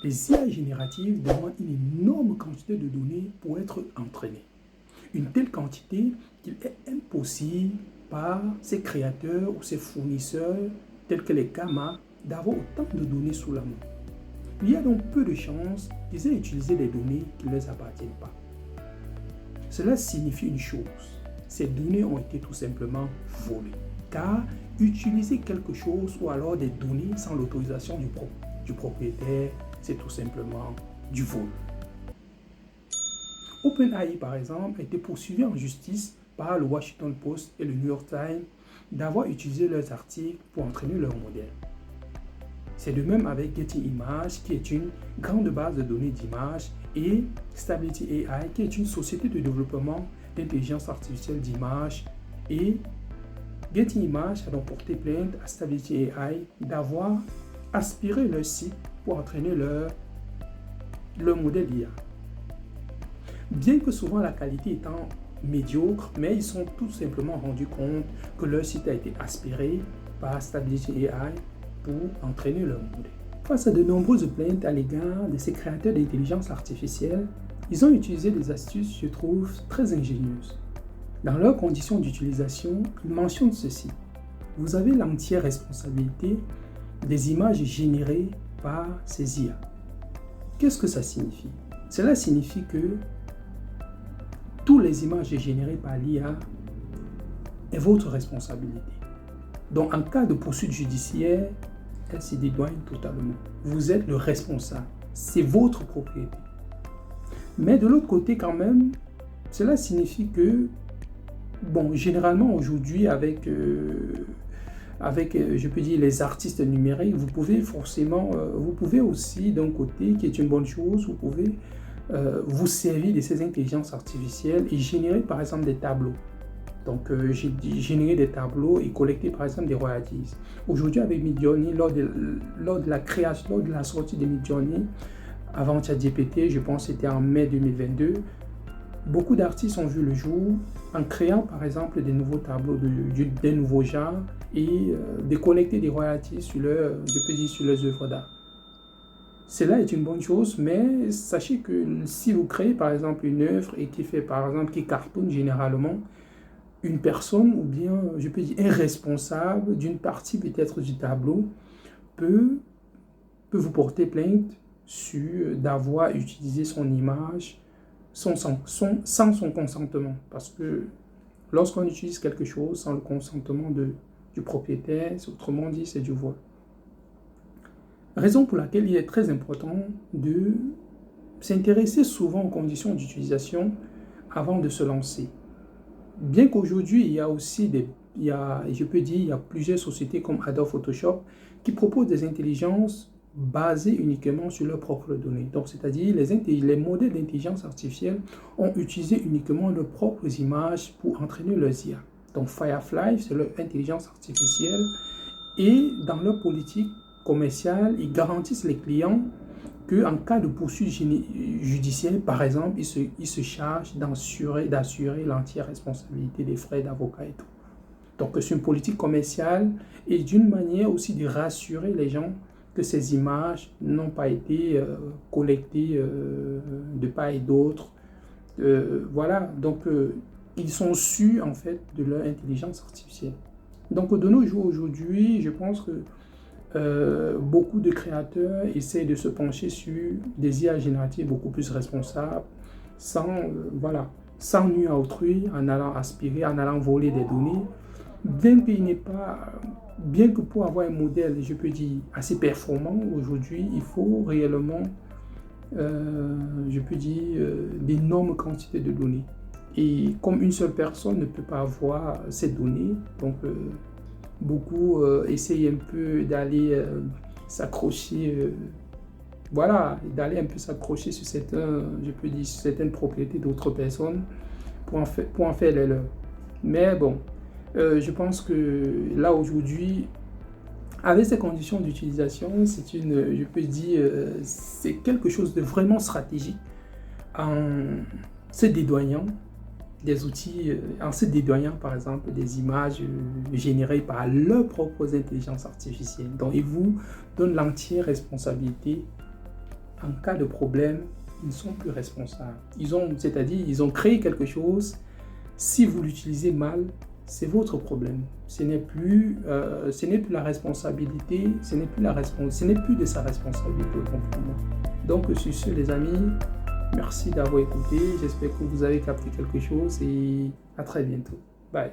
Les IA génératives demandent une énorme quantité de données pour être entraînées. Une telle quantité qu'il est impossible par ses créateurs ou ses fournisseurs, tels que les gamma, d'avoir autant de données sous la main. Il y a donc peu de chances qu'ils aient utilisé des données qui ne leur appartiennent pas. Cela signifie une chose, ces données ont été tout simplement volées. Car utiliser quelque chose ou alors des données sans l'autorisation du propriétaire, c'est tout simplement du vol. OpenAI, par exemple, a été poursuivi en justice par le Washington Post et le New York Times d'avoir utilisé leurs articles pour entraîner leur modèle. C'est de même avec Getty Images, qui est une grande base de données d'images, et Stability AI, qui est une société de développement d'intelligence artificielle d'images. Et Getty Images a donc porté plainte à Stability AI d'avoir aspiré leur site pour entraîner leur modèle IA. Bien que souvent la qualité étant médiocre, mais ils sont tout simplement rendus compte que leur site a été aspiré par Stability AI pour entraîner leur modèle. Face à de nombreuses plaintes à l'égard de ces créateurs d'intelligence artificielle, ils ont utilisé des astuces, je trouve, très ingénieuses. Dans leurs conditions d'utilisation, ils mentionnent ceci. Vous avez l'entière responsabilité des images générées par ces IA. Qu'est-ce que ça signifie? Cela signifie que toutes les images générées par l'IA est votre responsabilité. Donc, en cas de poursuite judiciaire, elle se dédouane totalement. Vous êtes le responsable. C'est votre propriété. Mais de l'autre côté, quand même, cela signifie que, généralement aujourd'hui, avec je peux dire, les artistes numériques, vous pouvez aussi, d'un côté, qui est une bonne chose, vous pouvez vous servir de ces intelligences artificielles et générer, par exemple, des tableaux. Donc, générer des tableaux et collecter, par exemple, des royalties. Aujourd'hui, avec Midjourney, lors de la sortie de Midjourney, avant ChatGPT, je pense que c'était en mai 2022, beaucoup d'artistes ont vu le jour en créant, par exemple, des nouveaux tableaux des nouveaux genres et de collecter des royalties sur leurs œuvres d'art. Cela est une bonne chose, mais sachez que si vous créez, par exemple, une œuvre et qui cartonne généralement, une personne ou bien, je peux dire, un responsable d'une partie peut-être du tableau peut vous porter plainte d'avoir utilisé son image sans son consentement. Parce que lorsqu'on utilise quelque chose sans le consentement du propriétaire, autrement dit, c'est du vol. Raison pour laquelle il est très important de s'intéresser souvent aux conditions d'utilisation avant de se lancer. Bien qu'aujourd'hui, il y a plusieurs sociétés comme Adobe Photoshop qui proposent des intelligences basées uniquement sur leurs propres données. Donc, c'est-à-dire les modèles d'intelligence artificielle ont utilisé uniquement leurs propres images pour entraîner leurs IA. Donc, Firefly, c'est leur intelligence artificielle. Et dans leur politique commerciale, ils garantissent les clients qu'en cas de poursuite judiciaire, par exemple, ils se chargent d'assurer l'entière responsabilité des frais d'avocat et tout. Donc, c'est une politique commerciale et d'une manière aussi de rassurer les gens que ces images n'ont pas été collectées de part et d'autre. Voilà, donc ils sont sûrs en fait de leur intelligence artificielle. Donc, de nos jours aujourd'hui, je pense que beaucoup de créateurs essaient de se pencher sur des IA génératives beaucoup plus responsables, sans nuire à autrui, en allant aspirer, en allant voler des données, bien que pour avoir un modèle, je peux dire, assez performant aujourd'hui, il faut réellement, d'énormes quantités de données. Et comme une seule personne ne peut pas avoir ces données, donc beaucoup essayent un peu d'aller s'accrocher, sur certaines propriétés d'autres personnes pour en faire les leurs. Mais bon, je pense que là aujourd'hui, avec ces conditions d'utilisation, c'est quelque chose de vraiment stratégique en se dédouanant des outils, en se dédouanant par exemple des images générées par leurs propres intelligences artificielles. Donc ils vous donnent l'entière responsabilité en cas de problème, ils ne sont plus responsables. C'est-à-dire, ils ont créé quelque chose. Si vous l'utilisez mal, c'est votre problème. Ce n'est plus la responsabilité, ce n'est plus de sa responsabilité autant pour moi. Donc, sur ce, les amis, merci d'avoir écouté. J'espère que vous avez capté quelque chose et à très bientôt. Bye.